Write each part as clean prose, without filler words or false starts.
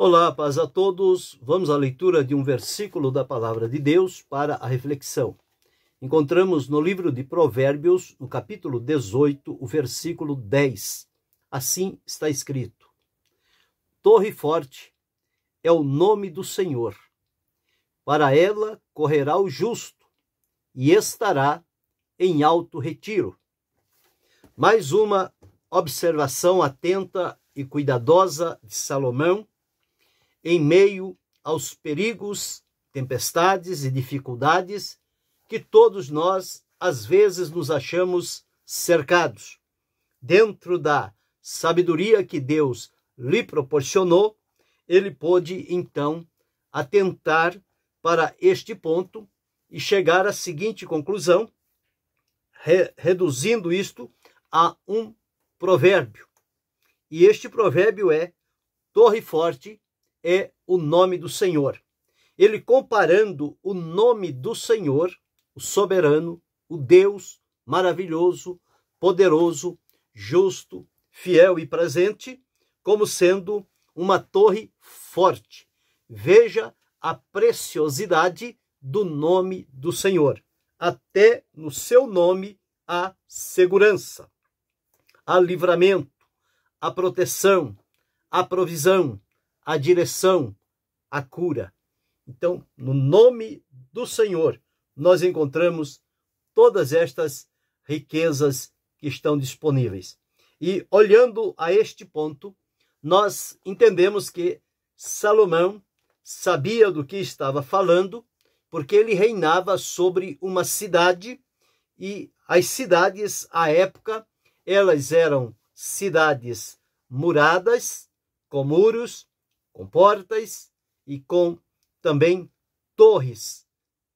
Olá, paz a todos. Vamos à leitura de um versículo da Palavra de Deus para a reflexão. Encontramos no livro de Provérbios, no capítulo 18, o versículo 10. Assim está escrito: Torre forte é o nome do Senhor. Para ela correrá o justo e estará em alto retiro. Mais uma observação atenta e cuidadosa de Salomão em meio aos perigos, tempestades e dificuldades que todos nós, às vezes, nos achamos cercados. Dentro da sabedoria que Deus lhe proporcionou, ele pôde, então, atentar para este ponto e chegar à seguinte conclusão, reduzindo isto a um provérbio. E este provérbio é: torre forte é o nome do Senhor. Ele comparando o nome do Senhor, o soberano, o Deus maravilhoso, poderoso, justo, fiel e presente, como sendo uma torre forte. Veja a preciosidade do nome do Senhor. Até no seu nome há segurança, há livramento, há proteção, há provisão, a direção, a cura. Então, no nome do Senhor, nós encontramos todas estas riquezas que estão disponíveis. E olhando a este ponto, nós entendemos que Salomão sabia do que estava falando, porque ele reinava sobre uma cidade, e as cidades, à época, elas eram cidades muradas, com muros, com portas e com também torres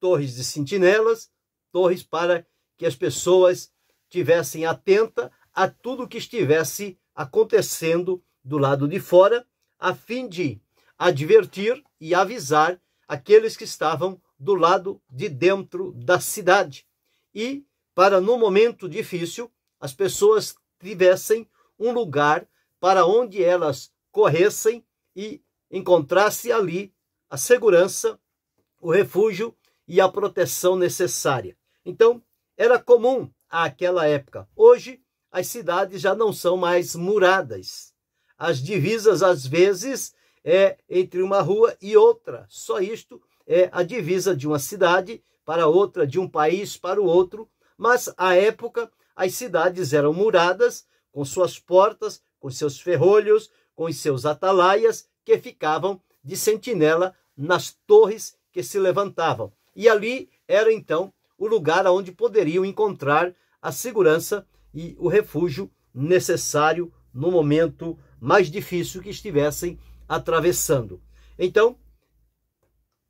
de sentinelas, torres para que as pessoas estivessem atentas a tudo que estivesse acontecendo do lado de fora, a fim de advertir e avisar aqueles que estavam do lado de dentro da cidade. E para, no momento difícil, as pessoas tivessem um lugar para onde elas corressem e encontrasse ali a segurança, o refúgio e a proteção necessária. Então, era comum àquela época. Hoje, as cidades já não são mais muradas. As divisas, às vezes, é entre uma rua e outra. Só isto é a divisa de uma cidade para outra, de um país para o outro. Mas, à época, as cidades eram muradas, com suas portas, com seus ferrolhos, com os seus atalaias, que ficavam de sentinela nas torres que se levantavam. E ali era, então, o lugar onde poderiam encontrar a segurança e o refúgio necessário no momento mais difícil que estivessem atravessando. Então,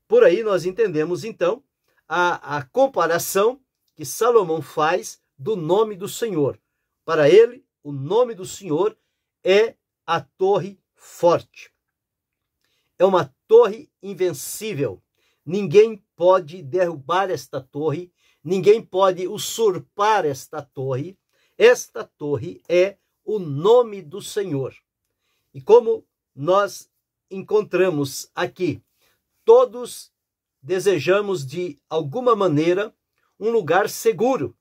por aí nós entendemos, então, a comparação que Salomão faz do nome do Senhor. Para ele, o nome do Senhor é a torre forte. É uma torre invencível. Ninguém pode derrubar esta torre, ninguém pode usurpar esta torre. Esta torre é o nome do Senhor. E como nós encontramos aqui, todos desejamos de alguma maneira um lugar seguro,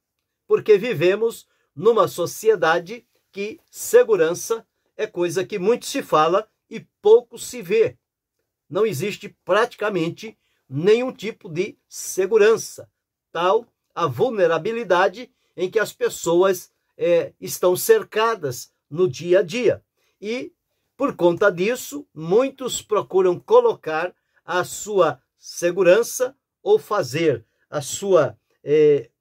porque vivemos numa sociedade que segurança é coisa que muito se fala e pouco se vê. Não existe praticamente nenhum tipo de segurança, tal a vulnerabilidade em que as pessoas estão cercadas no dia a dia. E, por conta disso, muitos procuram colocar a sua segurança ou fazer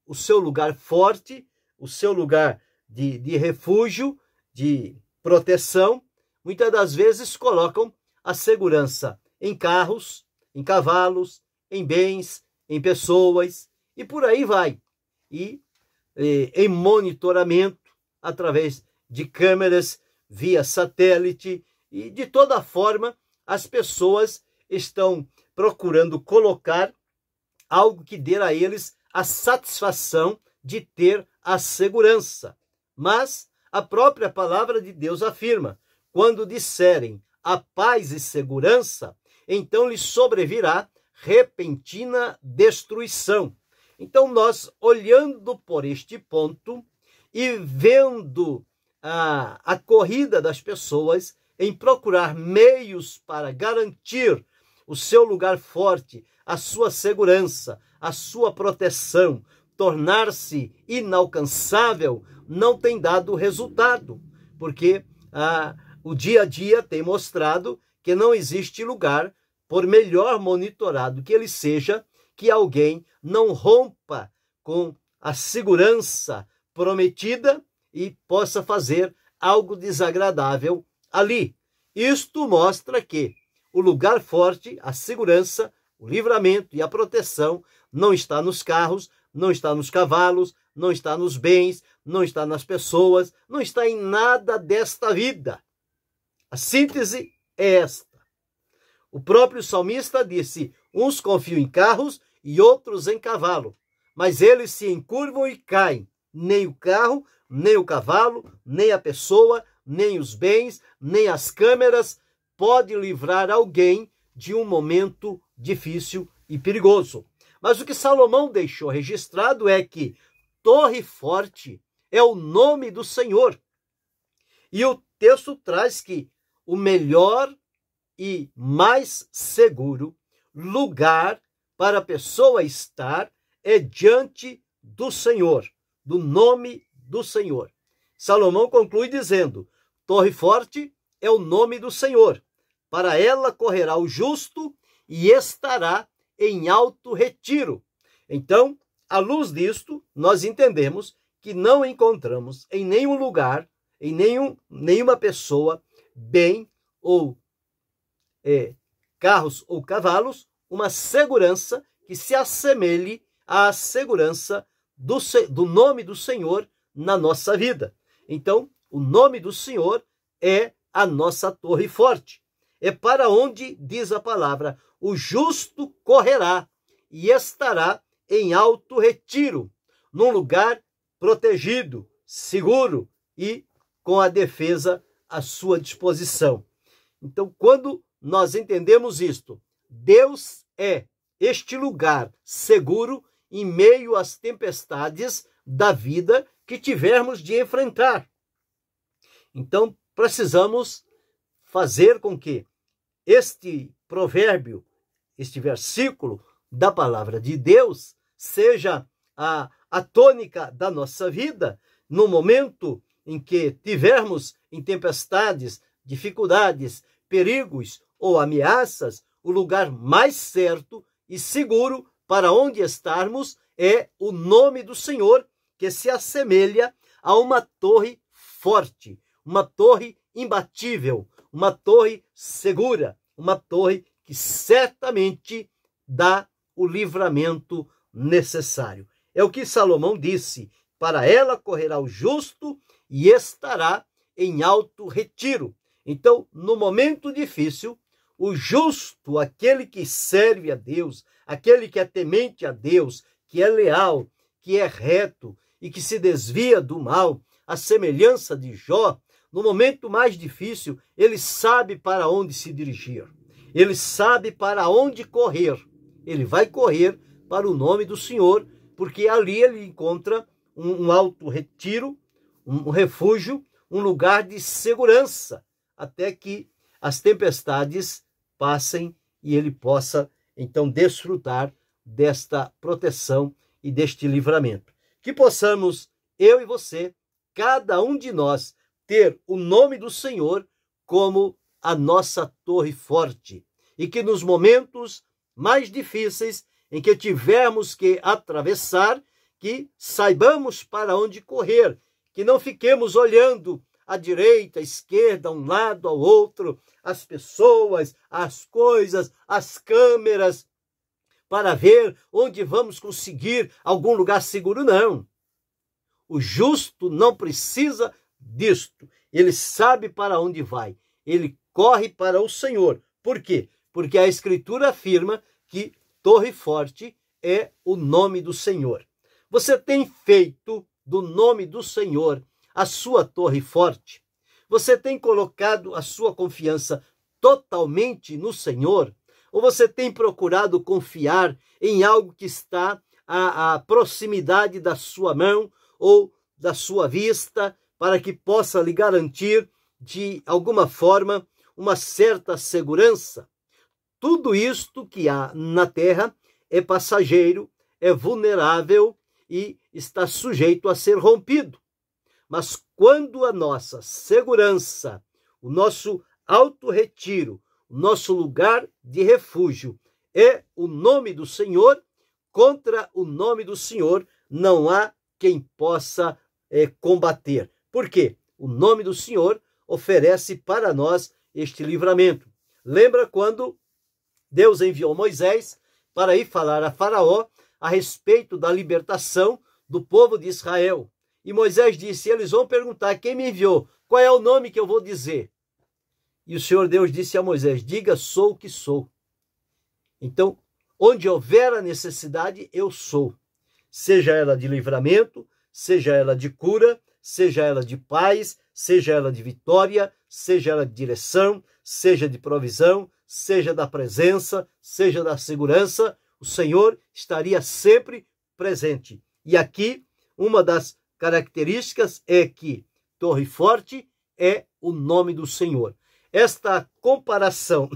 o seu lugar forte, o seu lugar de refúgio, de proteção. Muitas das vezes colocam a segurança em carros, em cavalos, em bens, em pessoas, e por aí vai. E em monitoramento, através de câmeras, via satélite, e de toda forma as pessoas estão procurando colocar algo que dê a eles a satisfação de ter a segurança. Mas a própria palavra de Deus afirma: quando disserem a paz e segurança, então lhe sobrevirá repentina destruição. Então, nós, olhando por este ponto e vendo a corrida das pessoas em procurar meios para garantir o seu lugar forte, a sua segurança, a sua proteção, tornar-se inalcançável, não tem dado resultado, porque o dia a dia tem mostrado que não existe lugar, por melhor monitorado que ele seja, que alguém não rompa com a segurança prometida e possa fazer algo desagradável ali. Isto mostra que o lugar forte, a segurança, o livramento e a proteção não está nos carros, não está nos cavalos, não está nos bens, não está nas pessoas, não está em nada desta vida. A síntese é esta. O próprio salmista disse: uns confiam em carros e outros em cavalo, mas eles se encurvam e caem. Nem o carro, nem o cavalo, nem a pessoa, nem os bens, nem as câmeras pode livrar alguém de um momento difícil e perigoso. Mas o que Salomão deixou registrado é que torre forte é o nome do Senhor. E o texto traz que o melhor e mais seguro lugar para a pessoa estar é diante do Senhor, do nome do Senhor. Salomão conclui dizendo: torre forte é o nome do Senhor. Para ela correrá o justo e estará em alto retiro. Então, à luz disto, nós entendemos que não encontramos em nenhum lugar, em nenhuma pessoa, bem ou carros ou cavalos, uma segurança que se assemelhe à segurança do nome do Senhor na nossa vida. Então, o nome do Senhor é a nossa torre forte. É para onde, diz a palavra, o justo correrá e estará em alto retiro, num lugar protegido, seguro e com a defesa à sua disposição. Então, quando nós entendemos isto, Deus é este lugar seguro em meio às tempestades da vida que tivermos de enfrentar. Então, precisamos fazer com que este provérbio, este versículo da palavra de Deus, seja a tônica da nossa vida, no momento em que tivermos em tempestades, dificuldades, perigos ou ameaças, o lugar mais certo e seguro para onde estarmos é o nome do Senhor, que se assemelha a uma torre forte, uma torre imbatível, uma torre segura, uma torre que certamente dá o livramento necessário. É o que Salomão disse: para ela correrá o justo e estará em alto retiro. Então, no momento difícil, o justo, aquele que serve a Deus, aquele que é temente a Deus, que é leal, que é reto e que se desvia do mal, a semelhança de Jó, no momento mais difícil, ele sabe para onde se dirigir. Ele sabe para onde correr. Ele vai correr para o nome do Senhor, porque ali ele encontra um alto retiro, um refúgio, um lugar de segurança, até que as tempestades passem e ele possa, então, desfrutar desta proteção e deste livramento. Que possamos, eu e você, cada um de nós, ter o nome do Senhor como a nossa torre forte, e que nos momentos mais difíceis em que tivermos que atravessar, que saibamos para onde correr, que não fiquemos olhando à direita, à esquerda, a um lado, ao outro, as pessoas, as coisas, as câmeras, para ver onde vamos conseguir algum lugar seguro. Não. O justo não precisa disto. Ele sabe para onde vai. Ele corre para o Senhor. Por quê? Porque a Escritura afirma que torre forte é o nome do Senhor. Você tem feito do nome do Senhor a sua torre forte? Você tem colocado a sua confiança totalmente no Senhor? Ou você tem procurado confiar em algo que está à proximidade da sua mão ou da sua vista, para que possa lhe garantir, de alguma forma, uma certa segurança? Tudo isto que há na terra é passageiro, é vulnerável e está sujeito a ser rompido. Mas quando a nossa segurança, o nosso autorretiro, o nosso lugar de refúgio é o nome do Senhor, contra o nome do Senhor não há quem possa combater. Por quê? O nome do Senhor oferece para nós este livramento. Lembra quando Deus enviou Moisés para ir falar a Faraó a respeito da libertação do povo de Israel? E Moisés disse: eles vão perguntar quem me enviou, qual é o nome que eu vou dizer? E o Senhor Deus disse a Moisés: diga, sou o que sou. Então, onde houver a necessidade, eu sou. Seja ela de livramento, seja ela de cura, seja ela de paz, seja ela de vitória, seja ela de direção, seja de provisão, seja da presença, seja da segurança, o Senhor estaria sempre presente. E aqui, uma das características é que Torre Forte é o nome do Senhor. Esta comparação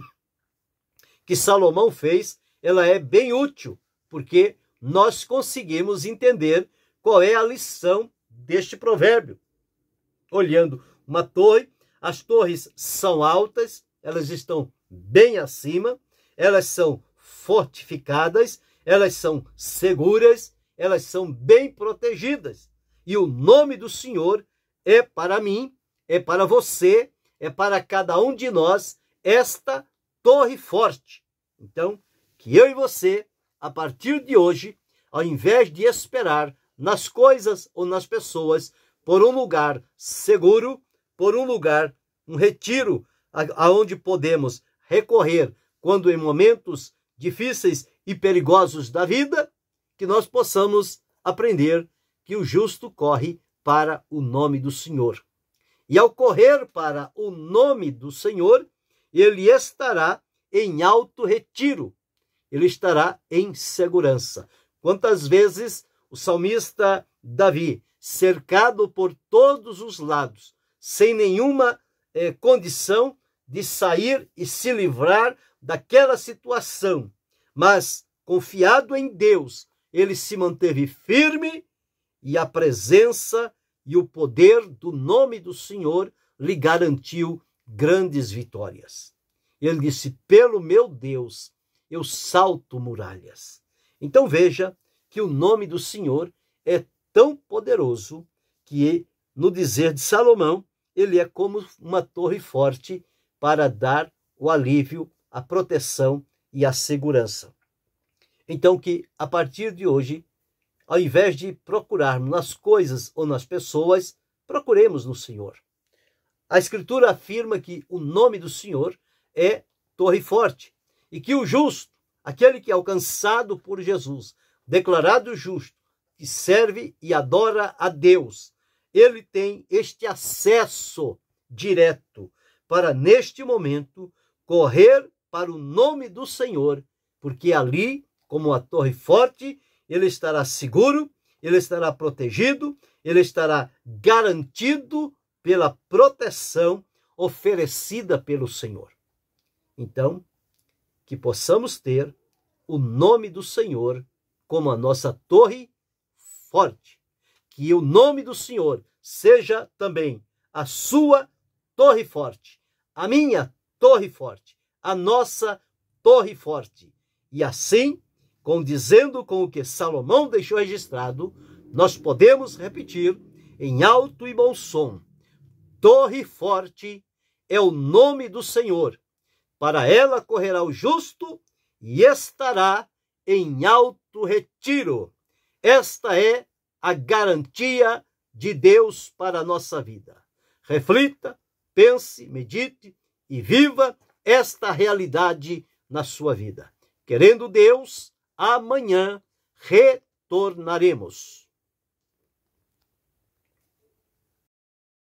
que Salomão fez, ela é bem útil, porque nós conseguimos entender qual é a lição deste provérbio. Olhando uma torre, as torres são altas, elas estão bem acima, elas são fortificadas, elas são seguras, elas são bem protegidas. E o nome do Senhor é para mim, é para você, é para cada um de nós esta torre forte. Então, que eu e você, a partir de hoje, ao invés de esperar nas coisas ou nas pessoas, por um lugar seguro, por um lugar, um retiro, aonde podemos recorrer quando em momentos difíceis e perigosos da vida, que nós possamos aprender que o justo corre para o nome do Senhor. E ao correr para o nome do Senhor, ele estará em alto retiro, ele estará em segurança. Quantas vezes o salmista Davi, cercado por todos os lados, sem nenhuma condição de sair e se livrar daquela situação, mas confiado em Deus, ele se manteve firme, e a presença e o poder do nome do Senhor lhe garantiu grandes vitórias. Ele disse: pelo meu Deus, eu salto muralhas. Então veja que o nome do Senhor é tão poderoso que, no dizer de Salomão, ele é como uma torre forte para dar o alívio, a proteção e a segurança. Então que, a partir de hoje, ao invés de procurarmos nas coisas ou nas pessoas, procuremos no Senhor. A Escritura afirma que o nome do Senhor é torre forte e que o justo, aquele que é alcançado por Jesus, declarado justo, que serve e adora a Deus, ele tem este acesso direto para, neste momento, correr para o nome do Senhor, porque ali, como a torre forte, ele estará seguro, ele estará protegido, ele estará garantido pela proteção oferecida pelo Senhor. Então, que possamos ter o nome do Senhor como a nossa torre forte. Que o nome do Senhor seja também a sua torre forte, a minha torre forte, a nossa torre forte. E assim, condizendo com o que Salomão deixou registrado, nós podemos repetir em alto e bom som: torre forte é o nome do Senhor. Para ela correrá o justo e estará em alto retiro. Esta é a garantia de Deus para a nossa vida. Reflita, pense, medite e viva esta realidade na sua vida. Querendo Deus, amanhã retornaremos.